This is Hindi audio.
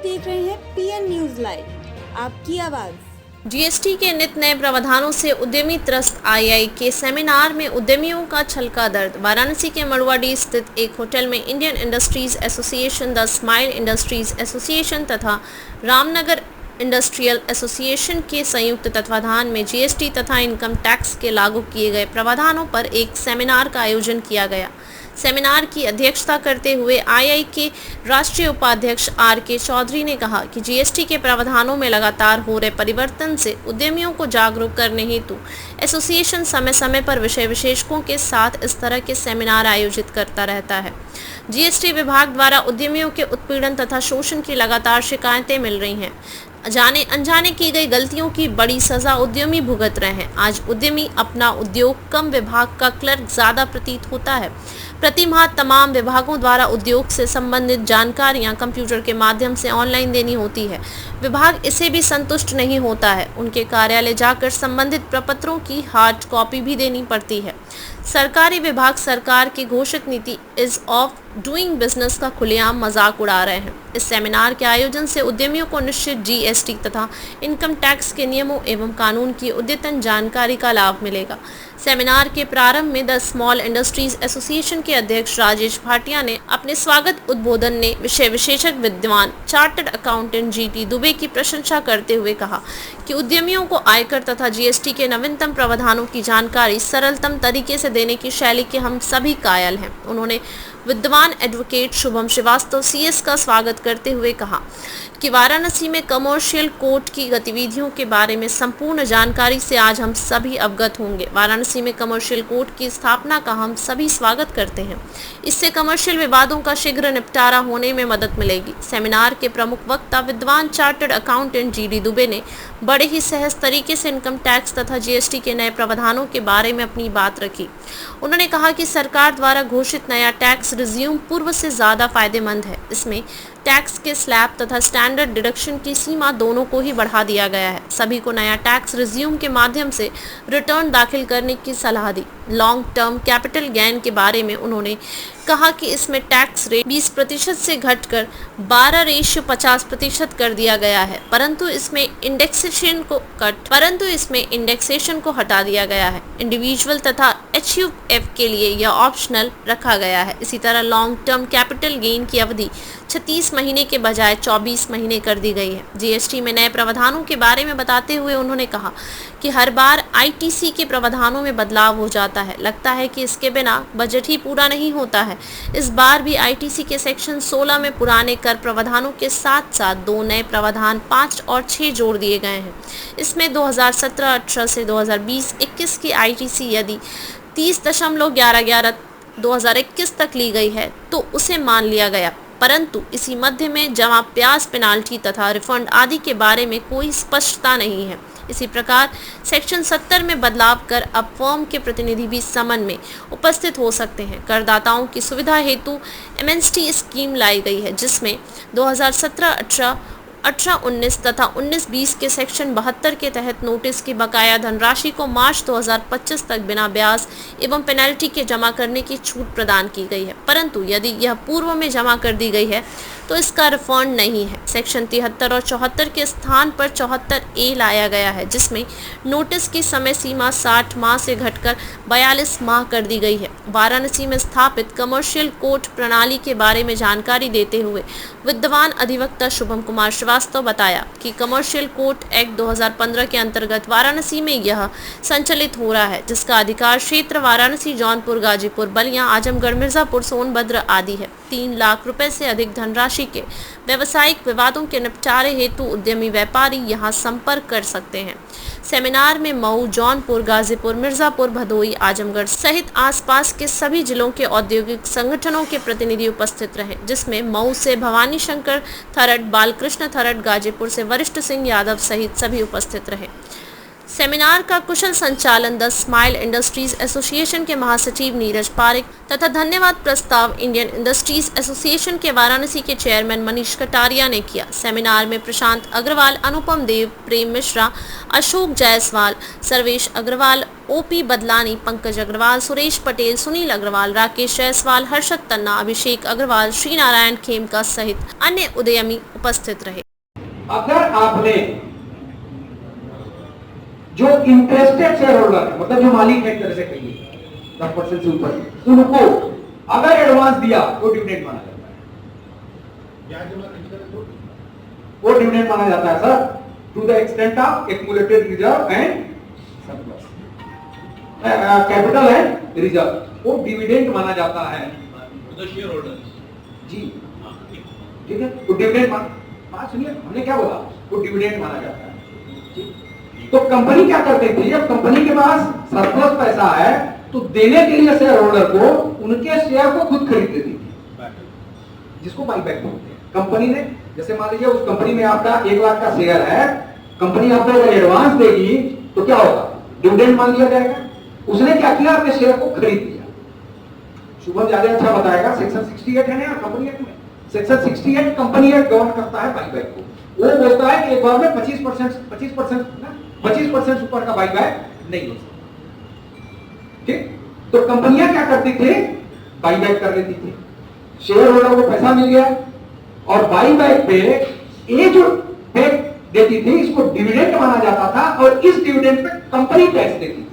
देख रहे हैं पीएन न्यूज लाइव, आपकी आवाज। जीएसटी के नित नए प्रावधानों से उद्यमी त्रस्त आई के सेमिनार में उद्यमियों का छलका दर्द। वाराणसी के मड़ुआडीह स्थित एक होटल में Indian industries association, the smile industries association तथा रामनगर इंडस्ट्रियल एसोसिएशन के संयुक्त तत्वाधान में जीएसटी तथा इनकम टैक्स के लागू किए गए प्रावधानों पर एक सेमिनार का आयोजन किया गया। सेमिनार की अध्यक्षता करते हुए आई के राष्ट्रीय उपाध्यक्ष आर.के. चौधरी ने कहा कि जीएसटी के प्रावधानों में लगातार हो रहे परिवर्तन से उद्यमियों को जागरूक करने हेतु एसोसिएशन समय समय पर विषय विशेषज्ञों के साथ इस तरह के सेमिनार आयोजित करता रहता है। जीएसटी विभाग द्वारा उद्यमियों के उत्पीड़न तथा शोषण की लगातार शिकायतें मिल रही हैं। जाने अनजाने की गई गलतियों की बड़ी सजा उद्यमी भुगत रहे हैं। आज उद्यमी अपना उद्योग कम विभाग का क्लर्क ज्यादा प्रतीत होता है। प्रति माह तमाम विभागों द्वारा उद्योग से संबंधित जानकारियां कंप्यूटर के माध्यम से ऑनलाइन देनी होती है। विभाग इसे भी संतुष्ट नहीं होता है। उनके कार्यालय जाकर संबंधित प्रपत्रों की हार्ड कॉपी भी देनी पड़ती है। सरकारी विभाग सरकार की घोषित नीति इज ऑफ डूइंग बिजनेस का खुलेआम मजाक उड़ा रहे हैं। इस सेमिनार के आयोजन से उद्यमियों को निश्चित जीएसटी तथा इनकम टैक्स के नियमों एवं कानून की अद्यतन जानकारी का लाभ मिलेगा। सेमिनार के प्रारंभ में द स्मॉल इंडस्ट्रीज एसोसिएशन के अध्यक्ष राजेश भाटिया ने अपने स्वागत उद्बोधन में विषय विशेषज्ञ विद्वान चार्टर्ड अकाउंटेंट जी.टी. दुबे की प्रशंसा करते हुए कहा कि उद्यमियों को आयकर तथा जीएसटी के नवीनतम प्रावधानों की जानकारी सरलतम तरीके से देने की शैली के हम सभी कायल हैं। उन्होंने विद्वान एडवोकेट शुभम श्रीवास्तव सीएस का स्वागत करते हुए कहा कि वाराणसी में कमर्शियल कोर्ट की गतिविधियों के बारे में संपूर्ण जानकारी से आज हम सभी अवगत होंगे। वाराणसी में कमर्शियल कोर्ट की स्थापना का हम सभी स्वागत करते हैं। इससे कमर्शियल विवादों का शीघ्र निपटारा होने में मदद मिलेगी। सेमिनार के प्रमुख वक्ता विद्वान चार्टर्ड अकाउंटेंट जी.डी. दुबे ने बड़े ही सहज तरीके से इनकम टैक्स तथा जीएसटी के नए प्रावधानों के बारे में अपनी बात रखी। उन्होंने कहा कि सरकार द्वारा घोषित नया टैक्स रिज्यूम पूर्व से ज्यादा फायदेमंद है। इसमें टैक्स के स्लैब तथा स्टैंडर्ड डिडक्शन की सीमा दोनों को ही बढ़ा दिया गया है। सभी को नया टैक्स रिज्यूम के माध्यम से रिटर्न दाखिल करने की सलाह दी। लॉन्ग टर्म कैपिटल गेन के बारे में उन्होंने कहा कि इसमें टैक्स रेट 20% से घटकर 12:50% कर दिया गया है, परंतु इसमें इंडेक्सेशन को हटा दिया गया है। इंडिविजुअल तथा एचयूएफ के लिए यह ऑप्शनल रखा गया है। इसी तरह लॉन्ग टर्म कैपिटल गेन की अवधि 36 महीने के बजाय 24 महीने कर दी गई है। जीएसटी में नए प्रावधानों के बारे में बताते हुए उन्होंने कहा कि हर बार आईटीसी के प्रावधानों में बदलाव हो जाता है। लगता है कि इसके बिना बजट ही पूरा नहीं होता है। इस बार भी आईटीसी के सेक्शन 16 में पुराने कर प्रावधानों के साथ साथ 2 नए प्रावधान 5 और 6 जोड़ दिए गए हैं। इसमें 2017-18 से 2020-21 की आईटीसी यदि 30.11/11/2021 तक ली गई है तो उसे मान लिया गया, परंतु इसी मध्य में जमा ब्याज, पेनाल्टी तथा रिफंड आदि के बारे में कोई स्पष्टता नहीं है। इसी प्रकार सेक्शन 70 में बदलाव कर अब फर्म के प्रतिनिधि भी समन में उपस्थित हो सकते हैं। करदाताओं की सुविधा हेतु एमएनएसटी स्कीम लाई गई है, जिसमें 2017-18, 18-19 तथा 19-20 के सेक्शन 72 के तहत नोटिस की बकाया धनराशि को मार्च 2025 तक बिना ब्याज एवं पेनल्टी के जमा करने की छूट प्रदान की गई है, परंतु यदि यह पूर्व में जमा कर दी गई है तो इसका रिफंड नहीं है। सेक्शन 73 और 74 के स्थान पर 74A लाया गया है, जिसमें नोटिस की समय सीमा 60 माह से घटकर 42 माह कर दी गई है। वाराणसी में स्थापित कमर्शियल कोर्ट प्रणाली के बारे में जानकारी देते हुए विद्वान अधिवक्ता शुभम कुमार श्रीवास्तव बताया कि कमर्शियल कोर्ट एक्ट 2015 के अंतर्गत वाराणसी में यह संचालित हो रहा है, जिसका अधिकार क्षेत्र वाराणसी, जौनपुर, गाजीपुर, बलिया, आजमगढ़, मिर्जापुर, सोनभद्र आदि है। 3 लाख रुपए से अधिक धनराशि के व्यवसायिक विवादों के निपटारे हेतु उद्यमी व्यापारी यहां संपर्क कर सकते हैं। सेमिनार में मऊ, जौनपुर, गाजीपुर, मिर्जापुर, भदोही, आजमगढ़ सहित आसपास के सभी जिलों के औद्योगिक संगठनों के प्रतिनिधि उपस्थित रहे, जिसमें मऊ से भवानी शंकर थरट, बालकृष्ण थरट, गाजीपुर से वरिष्ठ सिंह यादव सहित सभी उपस्थित रहे। सेमिनार का कुशल संचालन द स्माइल इंडस्ट्रीज एसोसिएशन के महासचिव नीरज पारिक तथा धन्यवाद प्रस्ताव इंडियन इंडस्ट्रीज एसोसिएशन के वाराणसी के चेयरमैन मनीष कटारिया ने किया। सेमिनार में प्रशांत अग्रवाल, अनुपम देव, प्रेम मिश्रा, अशोक जायसवाल, सर्वेश अग्रवाल, ओपी बदलानी, पंकज अग्रवाल, सुरेश पटेल, सुनील अग्रवाल, राकेश जायसवाल, हर्षद तन्ना, अभिषेक अग्रवाल, श्री नारायण खेमका सहित अन्य उद्यमी उपस्थित रहे। अगर आपने जो इंटरेस्टेड शेयर होल्डर है, मतलब जो मालिक है, एक तरह से कहिए 10% से ऊपर, उनको अगर एडवांस दिया तो डिविडेंड माना जाता है। वो डिविडेंड माना जाता है sir, to the extent of accumulated reserve and surplus, capital and reserve, वो डिविडेंड माना जाता है शेयर होल्डर जी। ठीक है, तो डिविडेंड सुनिए हमने क्या बोला, वो डिविडेंड माना जाता है। तो कंपनी क्या करती थी, जब कंपनी के पास सरप्लस पैसा है तो देने के लिए शेयर होल्डर को उनके शेयर को खुद खरीद देती थी, जिसको बाईबैक बोलते हैं। कंपनी ने, जैसे मान लीजिए उस कंपनी में आपका 1 लाख का शेयर है, कंपनी आपको अगर एडवांस देगी तो क्या होगा, डिविडेंड मान लिया जाएगा। उसने क्या किया, अपने शेयर को खरीद लिया। शुभम ज्यादा अच्छा बताएगा, सेक्शन 68 है ना कंपनी एक्ट में, सेक्शन 68 कंपनी एक्ट गवर्न करता है बाईबैक को। वो बोलता है कि एक बार में 25% ऊपर का बाईबैक नहीं हो सकता। ठीक, तो कंपनियां क्या करती थी, बाईबैक कर लेती थी, शेयर होल्डर को पैसा मिल गया और बाईबैक पे ये जो देती थी इसको डिविडेंड माना जाता था, और इस डिविडेंड पे कंपनी टैक्स देती थी।